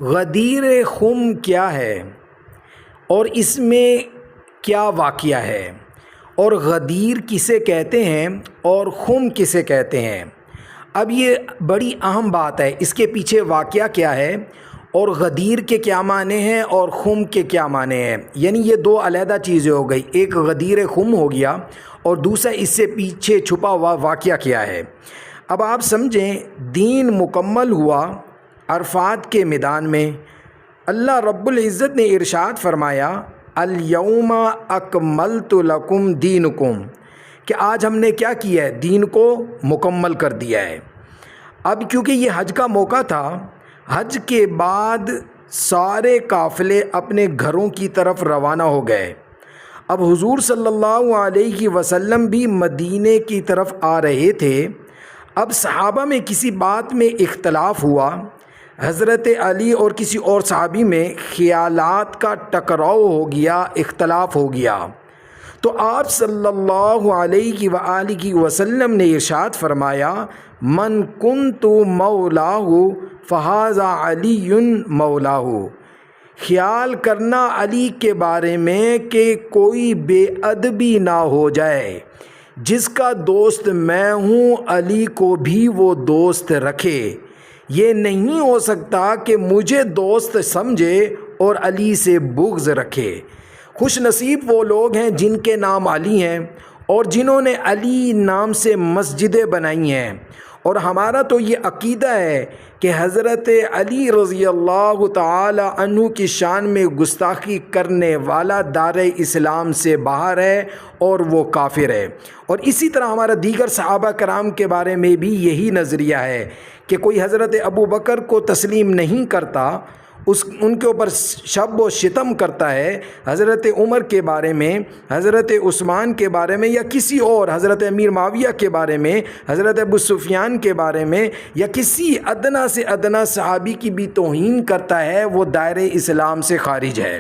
غدیر خم کیا ہے اور اس میں کیا واقعہ ہے، اور غدیر کسے کہتے ہیں اور خم کسے کہتے ہیں؟ اب یہ بڑی اہم بات ہے، اس کے پیچھے واقعہ کیا ہے اور غدیر کے کیا معنی ہیں اور خم کے کیا معنی ہیں۔ یعنی یہ دو علیحدہ چیزیں ہو گئی، ایک غدیر خم ہو گیا اور دوسرا اس سے پیچھے چھپا ہوا واقعہ کیا ہے۔ اب آپ سمجھیں، دین مکمل ہوا عرفات کے میدان میں۔ اللہ رب العزت نے ارشاد فرمایا الیوم اکملت لکم دینکم، کہ آج ہم نے کیا کیا ہے، دین کو مکمل کر دیا ہے۔ اب کیونکہ یہ حج کا موقع تھا، حج کے بعد سارے قافلے اپنے گھروں کی طرف روانہ ہو گئے۔ اب حضور صلی اللہ علیہ وسلم بھی مدینے کی طرف آ رہے تھے۔ اب صحابہ میں کسی بات میں اختلاف ہوا، حضرت علی اور کسی اور صحابی میں خیالات کا ٹکراؤ ہو گیا، اختلاف ہو گیا۔ تو آپ صلی اللہ علیہ وآلہ وسلم نے ارشاد فرمایا من کنت مولاہ فہذا علی مولاہ، خیال کرنا علی کے بارے میں کہ کوئی بے ادبی نہ ہو جائے، جس کا دوست میں ہوں علی کو بھی وہ دوست رکھے۔ یہ نہیں ہو سکتا کہ مجھے دوست سمجھے اور علی سے بغض رکھے۔ خوش نصیب وہ لوگ ہیں جن کے نام علی ہیں اور جنہوں نے علی نام سے مسجدیں بنائی ہیں، اور ہمارا تو یہ عقیدہ ہے کہ حضرت علی رضی اللہ تعالی عنہ کی شان میں گستاخی کرنے والا دار اسلام سے باہر ہے اور وہ کافر ہے۔ اور اسی طرح ہمارا دیگر صحابہ کرام کے بارے میں بھی یہی نظریہ ہے کہ کوئی حضرت ابو بکر کو تسلیم نہیں کرتا، ان کے اوپر شب و شتم کرتا ہے، حضرت عمر کے بارے میں، حضرت عثمان کے بارے میں، یا کسی اور حضرت امیر معاویہ کے بارے میں، حضرت ابو سفیان کے بارے میں، یا کسی ادنا سے ادنا صحابی کی بھی توہین کرتا ہے، وہ دائرہ اسلام سے خارج ہے۔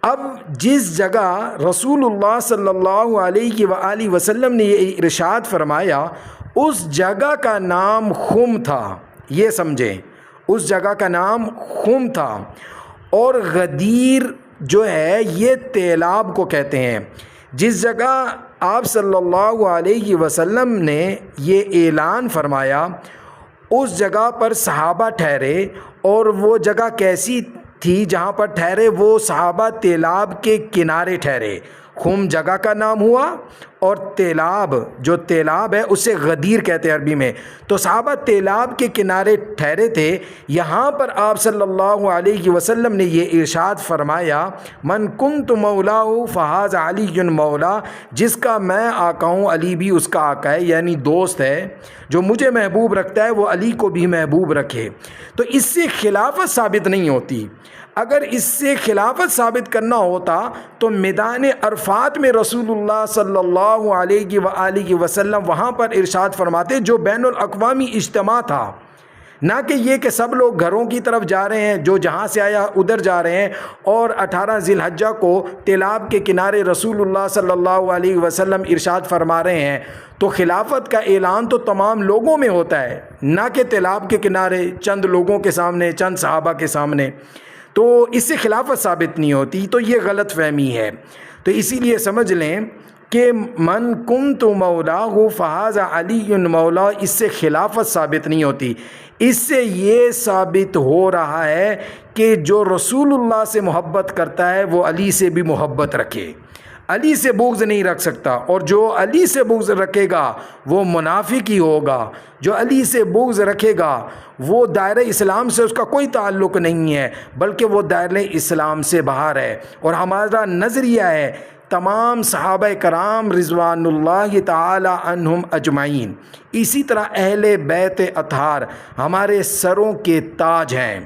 اب جس جگہ رسول اللہ صلی اللہ علیہ وآلہ وسلم نے یہ ارشاد فرمایا، اس جگہ کا نام خم تھا، یہ سمجھیں، اس جگہ کا نام خم تھا۔ اور غدیر جو ہے یہ تیلاب کو کہتے ہیں۔ جس جگہ آپ صلی اللہ علیہ وسلم نے یہ اعلان فرمایا، اس جگہ پر صحابہ ٹھہرے، اور وہ جگہ کیسی تھی جہاں پر ٹھہرے؟ وہ صحابہ تیلاب کے کنارے ٹھہرے۔ خم جگہ کا نام ہوا، اور تیلاب، جو تیلاب ہے اسے غدیر کہتے ہیں عربی میں۔ تو صحابہ تیلاب کے کنارے ٹھہرے تھے۔ یہاں پر آپ صلی اللہ علیہ وسلم نے یہ ارشاد فرمایا من کنت مولاہ فہذا علی مولا، جس کا میں آقا ہوں علی بھی اس کا آقا ہے، یعنی دوست ہے۔ جو مجھے محبوب رکھتا ہے وہ علی کو بھی محبوب رکھے۔ تو اس سے خلافت ثابت نہیں ہوتی۔ اگر اس سے خلافت ثابت کرنا ہوتا تو میدان عرفات میں رسول اللہ صلی اللہ علیہ وآلہ وسلم وہاں پر ارشاد فرماتے، جو بین الاقوامی اجتماع تھا، نہ کہ یہ کہ سب لوگ گھروں کی طرف جا رہے ہیں، جو جہاں سے آیا ادھر جا رہے ہیں، اور 18 ذی الحجہ کو تیلاب کے کنارے رسول اللہ صلی اللہ علیہ وسلم ارشاد فرما رہے ہیں۔ تو خلافت کا اعلان تو تمام لوگوں میں ہوتا ہے، نہ کہ تیلاب کے کنارے چند لوگوں کے سامنے، چند صحابہ کے سامنے۔ تو اس سے خلافت ثابت نہیں ہوتی، تو یہ غلط فہمی ہے۔ تو اسی لیے سمجھ لیں کہ من کنت مولاہ فہذا علی مولا، اس سے خلافت ثابت نہیں ہوتی۔ اس سے یہ ثابت ہو رہا ہے کہ جو رسول اللہ سے محبت کرتا ہے وہ علی سے بھی محبت رکھے، علی سے بغض نہیں رکھ سکتا، اور جو علی سے بغض رکھے گا وہ منافق ہی ہوگا۔ جو علی سے بغض رکھے گا وہ دائرہ اسلام سے اس کا کوئی تعلق نہیں ہے، بلکہ وہ دائرہ اسلام سے باہر ہے۔ اور ہمارا نظریہ ہے تمام صحابہ کرام رضوان اللہ تعالی عنہم اجمعین، اسی طرح اہل بیت اطہار ہمارے سروں کے تاج ہیں۔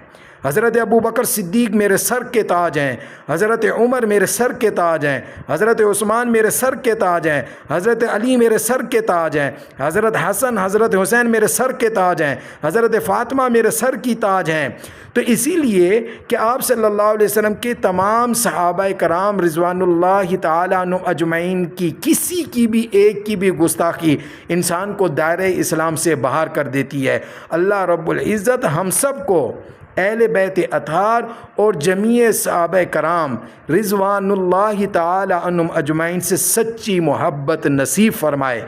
حضرت ابو بکر صدیق میرے سر کے تاج ہیں، حضرت عمر میرے سر کے تاج ہیں، حضرت عثمان میرے سر کے تاج ہیں، حضرت علی میرے سر کے تاج ہیں، حضرت حسن حضرت حسین میرے سر کے تاج ہیں، حضرت فاطمہ میرے سر کی تاج ہیں۔ تو اسی لیے کہ آپ صلی اللہ علیہ وسلم کے تمام صحابہ کرام رضوان اللہ تعالیٰ عنہ اجمعین کی کسی کی بھی ایک کی بھی گستاخی انسان کو دائرہ اسلام سے باہر کر دیتی ہے۔ اللہ رب العزت ہم سب کو اہل بیت اطہار اور جمیع صحابہ کرام رضوان اللہ تعالی عنہم اجمعین سے سچی محبت نصیب فرمائے۔